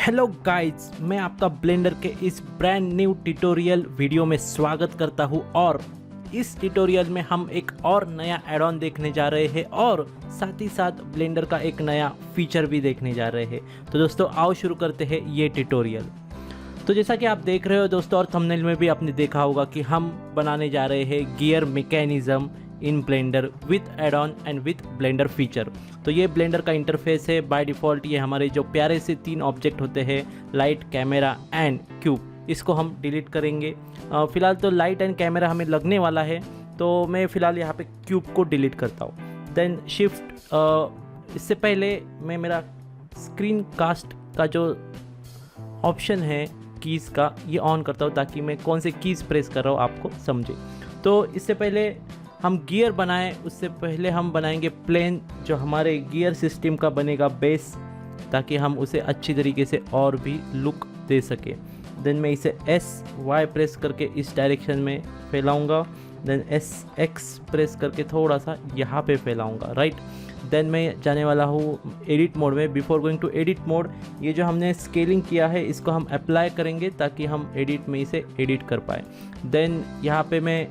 Hello guys, मैं आपका blender के इस ब्रांड न्यू ट्यूटोरियल वीडियो में स्वागत करता हूं। और इस ट्यूटोरियल में हम एक और नया ऐड ऑन देखने जा रहे हैं और साथ ही साथ ब्लेंडर का एक नया फीचर भी देखने जा रहे हैं। तो दोस्तों आओ शुरू करते हैं ये ट्यूटोरियल। तो जैसा कि आप देख रहे हो दोस्तों, और थंबनेल में भी आपने देखा होगा कि हम बनाने जा रहे हैं gear mechanism in blender with add on and with blender feature. तो ये ब्लेंडर का इंटरफेस है। बाय डिफ़ॉल्ट ये हमारे जो प्यारे से 3 ऑब्जेक्ट होते हैं, लाइट, कैमरा एंड क्यूब, इसको हम डिलीट करेंगे। फ़िलहाल तो लाइट एंड कैमरा हमें लगने वाला है, तो मैं फ़िलहाल यहाँ पे क्यूब को डिलीट करता हूँ। देन शिफ्ट, इससे पहले मैं मेरा स्क्रीन कास्ट का जो ऑप्शन है कीज़ का, ये ऑन करता हूँ ताकि मैं कौन से कीज़ प्रेस कर रहा हूँ आपको समझे। तो इससे पहले हम गियर बनाएं, उससे पहले हम बनाएंगे प्लेन, जो हमारे गियर सिस्टम का बनेगा बेस, ताकि हम उसे अच्छी तरीके से और भी लुक दे सके। देन मैं इसे SY प्रेस करके इस डायरेक्शन में फैलाऊंगा। देन SX प्रेस करके थोड़ा सा यहाँ पे फैलाऊंगा, राइट। देन मैं जाने वाला हूँ एडिट मोड में। Before going to edit mode, ये जो हमने स्केलिंग किया है इसको हम अप्लाई करेंगे ताकि हम एडिट में इसे एडिट कर पाए। देन यहाँ पे मैं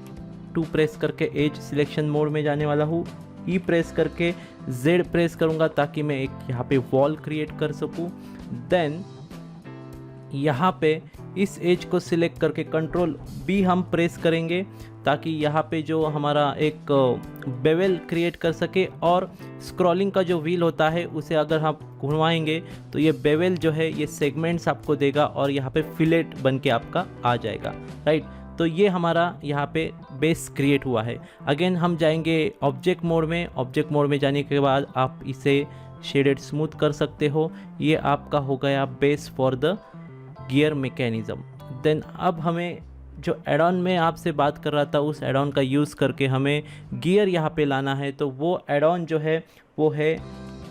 2 प्रेस करके एज सिलेक्शन मोड में जाने वाला हूँ। E प्रेस करके Z प्रेस करूँगा ताकि मैं एक यहाँ पे वॉल क्रिएट कर सकूँ। देन यहाँ पे इस एज को सिलेक्ट करके कंट्रोल B हम प्रेस करेंगे ताकि यहाँ पे जो हमारा एक बेवल क्रिएट कर सके, और स्क्रॉलिंग का जो व्हील होता है उसे अगर हम घुमाएंगे तो ये बेवल जो है ये सेगमेंट्स आपको देगा और यहाँ पे फिलेट बन के आपका आ जाएगा, राइट। तो ये हमारा यहाँ पे बेस क्रिएट हुआ है। अगेन हम जाएंगे ऑब्जेक्ट मोड में। ऑब्जेक्ट मोड में जाने के बाद आप इसे शेडेड स्मूथ कर सकते हो। ये आपका हो गया base for the gear mechanism. Then अब हमें जो एड ऑन में आपसे बात कर रहा था, उस एड ऑन का यूज़ करके हमें गियर यहाँ पे लाना है। तो वो एड ऑन जो है वो है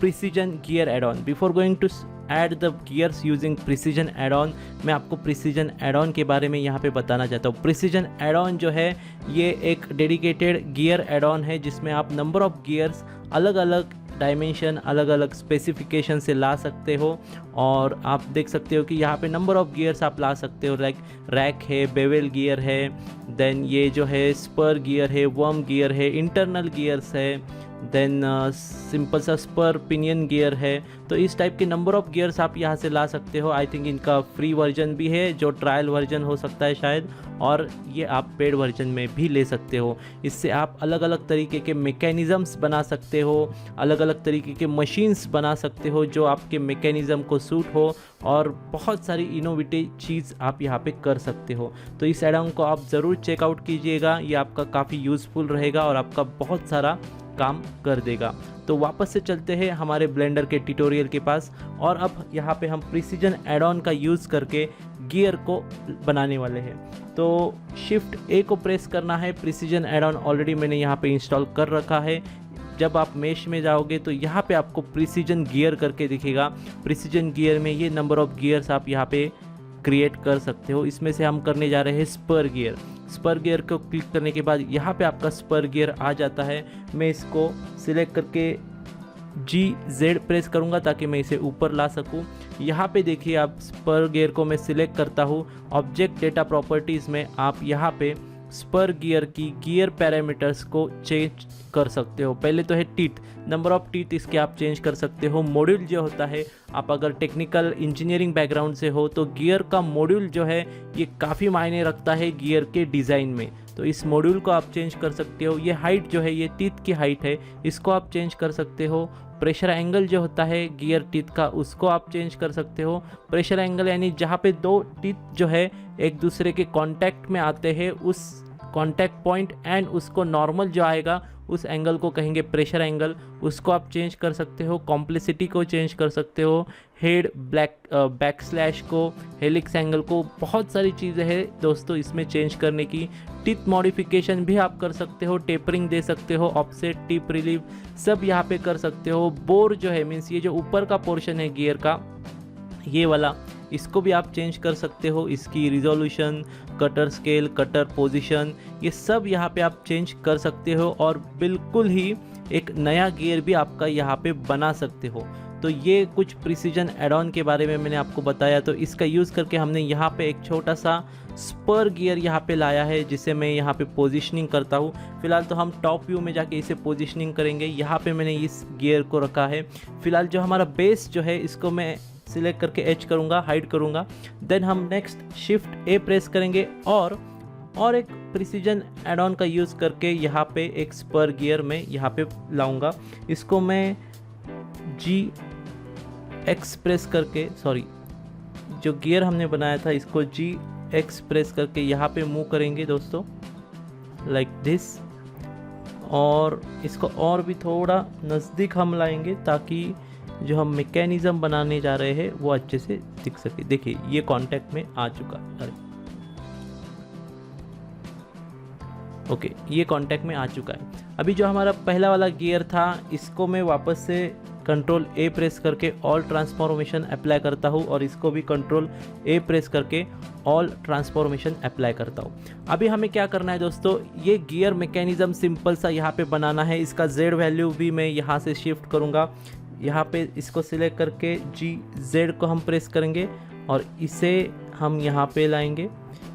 precision gear add on. Before going to add the gears using precision add on, मैं आपको प्रिसीजन एड ऑन के बारे में यहाँ पे बताना चाहता हूँ। प्रिसीजन एड ऑन जो है ये एक डेडिकेटेड गियर एड ऑन है जिसमें आप नंबर ऑफ़ गियर्स अलग अलग डायमेंशन, अलग अलग स्पेसिफिकेशन से ला सकते हो। और आप देख सकते हो कि यहाँ पे नंबर ऑफ़ गियर्स आप ला सकते हो, लाइक रैक है, बेवल गियर है, देन ये जो है स्पर गियर है, वर्म गियर है, इंटरनल गियर्स है, देन सिंपल सा स्पर पिनियन गियर है। तो इस टाइप के नंबर ऑफ़ गियर्स आप यहाँ से ला सकते हो। आई थिंक इनका फ्री वर्जन भी है जो ट्रायल वर्जन हो सकता है शायद, और ये आप पेड वर्जन में भी ले सकते हो। इससे आप अलग अलग तरीके के मैकेनिज़म्स बना सकते हो, अलग अलग तरीके के मशीन्स बना सकते हो जो आपके मैकेनिज़्म को सूट हो, और बहुत सारी इनोवेटिव चीज़ आप यहाँ पे कर सकते हो। तो इस एड ऑन को आप ज़रूर चेकआउट कीजिएगा, ये आपका काफ़ी यूज़फुल रहेगा और आपका बहुत सारा काम कर देगा। तो वापस से चलते हैं हमारे ब्लेंडर के ट्यूटोरियल के पास, और अब यहाँ पे हम प्रिसीजन एड ऑन का यूज़ करके गियर को बनाने वाले हैं। तो शिफ्ट A को प्रेस करना है। प्रिसीजन एड ऑन ऑलरेडी मैंने यहाँ पे इंस्टॉल कर रखा है। जब आप मेश में जाओगे तो यहाँ पे आपको प्रिसीजन गियर करके दिखेगा। प्रिसीजन गियर में ये नंबर ऑफ़ गियर्स आप यहाँ पे क्रिएट कर सकते हो। इसमें से हम करने जा रहे हैं स्पर गियर। स्पर गियर को क्लिक करने के बाद यहाँ पे आपका स्पर गियर आ जाता है। मैं इसको सिलेक्ट करके Z प्रेस करूँगा ताकि मैं इसे ऊपर ला सकूँ। यहाँ पे देखिए, आप स्पर गियर को मैं सिलेक्ट करता हूँ। ऑब्जेक्ट डेटा प्रॉपर्टीज़ में आप यहाँ पे स्पर गियर की गियर पैरामीटर्स को चेंज कर सकते हो। पहले तो है टीथ, नंबर ऑफ़ टीथ इसके आप चेंज कर सकते हो। मॉड्यूल जो होता है, आप अगर टेक्निकल इंजीनियरिंग बैकग्राउंड से हो तो गियर का मॉड्यूल जो है ये काफ़ी मायने रखता है गियर के डिज़ाइन में। तो इस मॉड्यूल को आप चेंज कर सकते हो। ये हाइट जो है, ये टीथ की हाइट है, इसको आप चेंज कर सकते हो। प्रेशर एंगल जो होता है गियर टीथ का, उसको आप चेंज कर सकते हो। प्रेशर एंगल यानी जहाँ पे 2 टीथ जो है एक दूसरे के कांटेक्ट में आते हैं, उस कांटेक्ट पॉइंट एंड उसको नॉर्मल जो आएगा उस एंगल को कहेंगे प्रेशर एंगल, उसको आप चेंज कर सकते हो। कॉम्प्लेक्सिटी को चेंज कर सकते हो, हेड बैक स्लैश को, हेलिक्स एंगल को, बहुत सारी चीज़ें हैं दोस्तों इसमें चेंज करने की। टिप मॉडिफिकेशन भी आप कर सकते हो, टेपरिंग दे सकते हो, ऑफसेट, टिप रिलीव सब यहाँ पे कर सकते हो। बोर जो है मीन्स ये जो ऊपर का पोर्शन है गियर का, ये वाला, इसको भी आप चेंज कर सकते हो। इसकी resolution, cutter scale, cutter position, ये सब यहाँ पे आप चेंज कर सकते हो और बिल्कुल ही एक नया गियर भी आपका यहाँ पे बना सकते हो। तो ये कुछ प्रिसीजन एड ऑन के बारे में मैंने आपको बताया। तो इसका यूज़ करके हमने यहाँ पे एक छोटा सा स्पर गियर यहाँ पे लाया है, जिसे मैं यहाँ पे पोजीशनिंग करता हूँ। फिलहाल तो हम टॉप व्यू में जाके इसे पोजीशनिंग करेंगे। यहाँ पे मैंने इस गियर को रखा है। फिलहाल जो हमारा बेस जो है इसको मैं सिलेक्ट करके एच करूँगा, हाइड करूँगा। देन हम नेक्स्ट शिफ्ट ए प्रेस करेंगे और एक प्रिसीजन एड ऑन का यूज़ करके यहाँ पे एक स्पर गियर में यहाँ पे लाऊंगा। इसको मैं जी एक्सप्रेस करके, सॉरी, जो गियर हमने बनाया था इसको जी एक्सप्रेस करके यहाँ पे मूव करेंगे दोस्तों, लाइक दिस। और इसको और भी थोड़ा नज़दीक हम लाएंगे ताकि जो हम मैकेनिज़्म बनाने जा रहे हैं वो अच्छे से दिख सके। देखिए ये कांटेक्ट में आ चुका है। अरे ओके, ये कांटेक्ट में आ चुका है। अभी जो हमारा पहला वाला गियर था इसको मैं वापस से कंट्रोल ए प्रेस करके ऑल ट्रांसफॉर्मेशन अप्लाई करता हूँ और इसको भी कंट्रोल ए प्रेस करके ऑल ट्रांसफॉर्मेशन अप्लाई करता हूँ। अभी हमें क्या करना है दोस्तों, ये गियर मैकेनिज़्म सिंपल सा यहाँ पे बनाना है। इसका जेड वैल्यू भी मैं यहाँ से शिफ्ट करूँगा। यहाँ पे इसको सिलेक्ट करके जी जेड को हम प्रेस करेंगे और इसे हम यहाँ पे लाएंगे।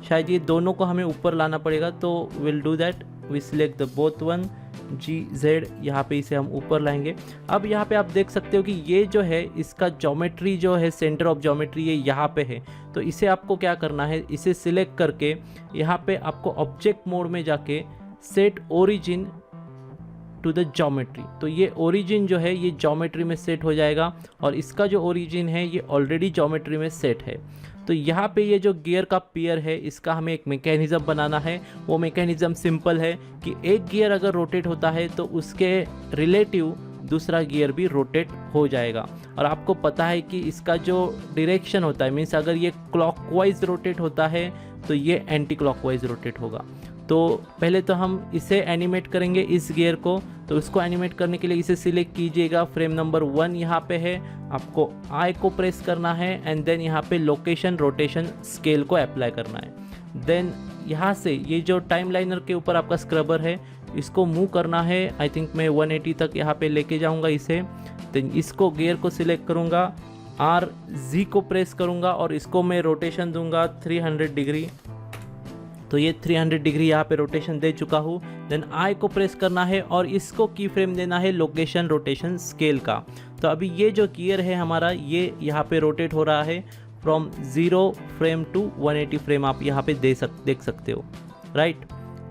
शायद ये दोनों को हमें ऊपर लाना पड़ेगा, तो will do that. We select the both one G Z, यहाँ पे इसे हम ऊपर लाएंगे। अब यहाँ पे आप देख सकते हो कि ये जो है इसका ज्योमेट्री जो है, सेंटर ऑफ ज्योमेट्री ये यहाँ पे है। तो इसे आपको क्या करना है, इसे सिलेक्ट करके यहाँ पे आपको ऑब्जेक्ट मोड में जाके set origin to the geometry, तो ये ओरिजिन जो है ये ज्योमेट्री में सेट हो जाएगा और इसका जो ओरिजिन है ये ऑलरेडी ज्योमेट्री में सेट है। तो यहाँ पे ये जो गियर का पेयर है इसका हमें एक मैकेनिज़्म बनाना है। वो मैकेनिज़्म सिंपल है कि एक गियर अगर रोटेट होता है तो उसके रिलेटिव दूसरा गियर भी रोटेट हो जाएगा। और आपको पता है कि इसका जो डायरेक्शन होता है, मीन्स अगर ये क्लॉकवाइज रोटेट होता है तो ये एंटी क्लॉकवाइज रोटेट होगा। तो पहले तो हम इसे एनिमेट करेंगे इस गियर को। तो उसको एनिमेट करने के लिए इसे सिलेक्ट कीजिएगा, फ्रेम नंबर 1 यहाँ पे है, आपको आई को प्रेस करना है एंड देन यहाँ पे लोकेशन रोटेशन स्केल को अप्लाई करना है। देन यहाँ से ये जो टाइम लाइनर के ऊपर आपका स्क्रबर है इसको मूव करना है। आई थिंक मैं 180 तक यहाँ पे लेके जाऊँगा इसे। देन इसको गियर को सिलेक्ट करूँगा, आर जी को प्रेस करूँगा और इसको मैं रोटेशन दूंगा 300 डिग्री। तो ये 300 डिग्री यहाँ पे रोटेशन दे चुका हूँ। देन आई को प्रेस करना है और इसको की फ्रेम देना है लोकेशन रोटेशन स्केल का। तो अभी ये जो गियर है हमारा ये यहाँ पे रोटेट हो रहा है फ्रॉम 0 फ्रेम टू 180 फ्रेम, आप यहाँ पे देख सकते हो, राइट।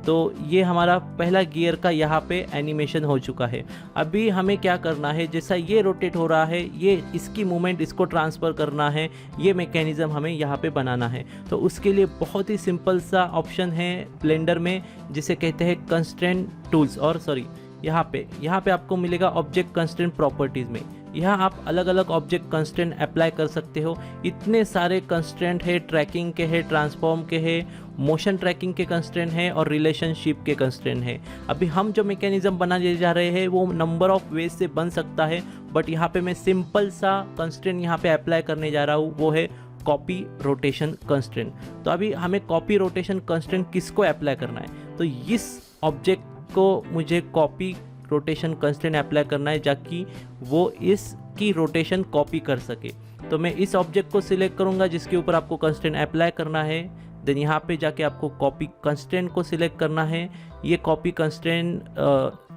तो ये हमारा पहला गियर का यहाँ पे एनिमेशन हो चुका है। अभी हमें क्या करना है, जैसा ये रोटेट हो रहा है ये इसकी मूवमेंट इसको ट्रांसफ़र करना है, ये मैकेनिज़्म हमें यहाँ पे बनाना है। तो उसके लिए बहुत ही सिंपल सा ऑप्शन है ब्लेंडर में जिसे कहते हैं कंस्ट्रेंट टूल्स, और सॉरी यहाँ पे आपको मिलेगा ऑब्जेक्ट कंस्ट्रेंट प्रॉपर्टीज़ में। यहाँ आप अलग अलग ऑब्जेक्ट कंस्ट्रेंट अप्लाई कर सकते हो। इतने सारे कंस्ट्रेंट है, ट्रैकिंग के है, ट्रांसफॉर्म के है, मोशन ट्रैकिंग के कंस्ट्रेंट है और रिलेशनशिप के कंस्ट्रेंट है। अभी हम जो मैकेनिज़्म बनाने जा रहे हैं वो नंबर ऑफ वेज से बन सकता है, बट यहाँ पे मैं सिंपल सा कंस्ट्रेंट यहाँ पे अप्लाई करने जा रहा हूँ, वो है कॉपी रोटेशन कंस्ट्रेंट। तो अभी हमें कॉपी रोटेशन कंस्ट्रेंट किसको अप्लाई करना है, तो इस ऑब्जेक्ट को मुझे कॉपी रोटेशन कंस्ट्रेंट अप्लाई करना है ताकि वो इसकी रोटेशन कॉपी कर सके। तो मैं इस ऑब्जेक्ट को सिलेक्ट करूंगा जिसके ऊपर आपको कंस्ट्रेंट अप्लाई करना है। देन यहाँ पे जाके आपको कॉपी कंस्ट्रेंट को सिलेक्ट करना है। ये कॉपी कंस्ट्रेंट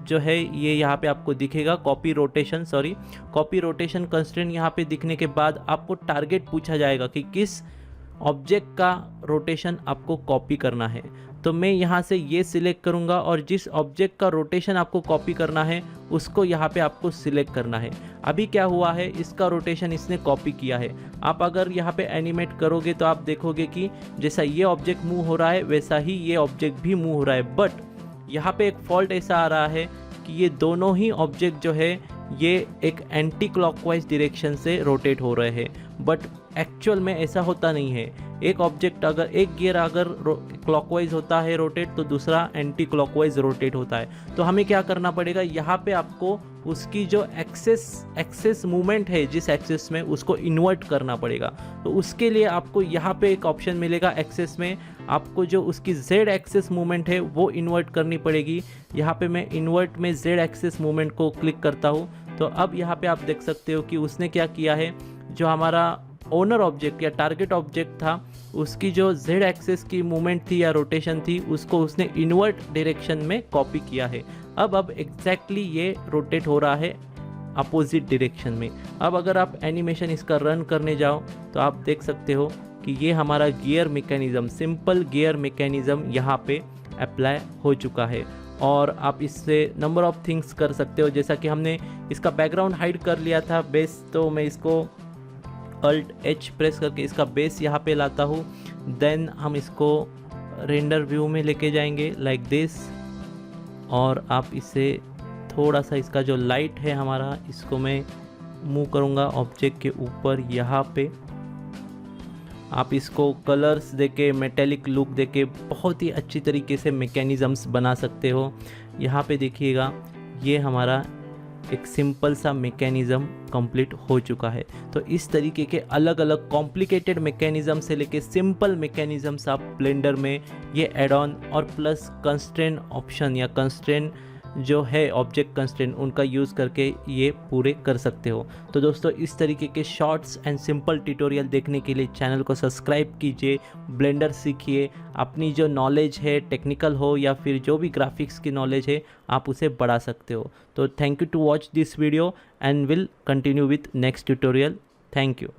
जो है ये यहाँ पे आपको दिखेगा, कॉपी रोटेशन कंस्ट्रेंट यहाँ पे दिखने के बाद आपको टारगेट पूछा जाएगा कि किस ऑब्जेक्ट का रोटेशन आपको कॉपी करना है। तो मैं यहाँ से ये सिलेक्ट करूँगा और जिस ऑब्जेक्ट का रोटेशन आपको कॉपी करना है उसको यहाँ पे आपको सिलेक्ट करना है। अभी क्या हुआ है, इसका रोटेशन इसने कॉपी किया है। आप अगर यहाँ पे एनिमेट करोगे तो आप देखोगे कि जैसा ये ऑब्जेक्ट मूव हो रहा है वैसा ही ये ऑब्जेक्ट भी मूव हो रहा है। बट यहाँ पे एक फॉल्ट ऐसा आ रहा है कि ये दोनों ही ऑब्जेक्ट जो है ये एक एंटी क्लॉकवाइज डायरेक्शन से रोटेट हो रहे हैं, बट एक्चुअल में ऐसा होता नहीं है। एक ऑब्जेक्ट अगर एक गियर अगर क्लॉकवाइज होता है रोटेट तो दूसरा एंटी क्लॉकवाइज रोटेट होता है। तो हमें क्या करना पड़ेगा, यहाँ पे आपको उसकी जो एक्सेस मूवमेंट है जिस एक्सेस में उसको इन्वर्ट करना पड़ेगा। तो उसके लिए आपको यहाँ पे एक ऑप्शन मिलेगा एक्सेस में, आपको जो उसकी जेड एक्सेस मूवमेंट है वो इन्वर्ट करनी पड़ेगी। यहाँ पे मैं इन्वर्ट में जेड एक्सेस मूवमेंट को क्लिक करता हूँ तो अब यहाँ पे आप देख सकते हो कि उसने क्या किया है, जो हमारा ओनर ऑब्जेक्ट या टारगेट ऑब्जेक्ट था उसकी जो जेड एक्सेस की मूवमेंट थी या रोटेशन थी उसको उसने इन्वर्ट डायरेक्शन में कॉपी किया है। अब एग्जैक्टली ये रोटेट हो रहा है अपोजिट डायरेक्शन में। अब अगर आप एनिमेशन इसका रन करने जाओ तो आप देख सकते हो कि ये हमारा gear mechanism, simple gear mechanism यहाँ पे अप्लाई हो चुका है। और आप इससे नंबर ऑफ थिंग्स कर सकते हो, जैसा कि हमने इसका बैकग्राउंड हाइड कर लिया था बेस, तो मैं इसको Alt+H प्रेस करके इसका बेस यहाँ पे लाता हूँ। देन हम इसको रेंडर व्यू में लेके जाएंगे लाइक दिस, और आप इसे थोड़ा सा इसका जो लाइट है हमारा, इसको मैं मूव करूँगा ऑब्जेक्ट के ऊपर यहाँ पे। आप इसको कलर्स देके, मेटेलिक लुक देके बहुत ही अच्छी तरीके से मैकेनिज़म्स बना सकते हो। यहाँ पे देखिएगा ये हमारा एक सिंपल सा मैकेनिज़्म कंप्लीट हो चुका है। तो इस तरीके के अलग अलग कॉम्प्लिकेटेड मैकेनिज़्म से लेके सिंपल मैकेनिज़म्स आप ब्लेंडर में ये एड ऑन और प्लस कंस्ट्रेंट ऑप्शन या कंस्ट्रेंट जो है ऑब्जेक्ट कंस्ट्रेंट उनका यूज़ करके ये पूरे कर सकते हो। तो दोस्तों इस तरीके के शॉर्ट्स एंड सिंपल ट्यूटोरियल देखने के लिए चैनल को सब्सक्राइब कीजिए, ब्लेंडर सीखिए, अपनी जो नॉलेज है टेक्निकल हो या फिर जो भी ग्राफिक्स की नॉलेज है आप उसे बढ़ा सकते हो। तो thank you to watch this video and will continue with next tutorial. Thank you.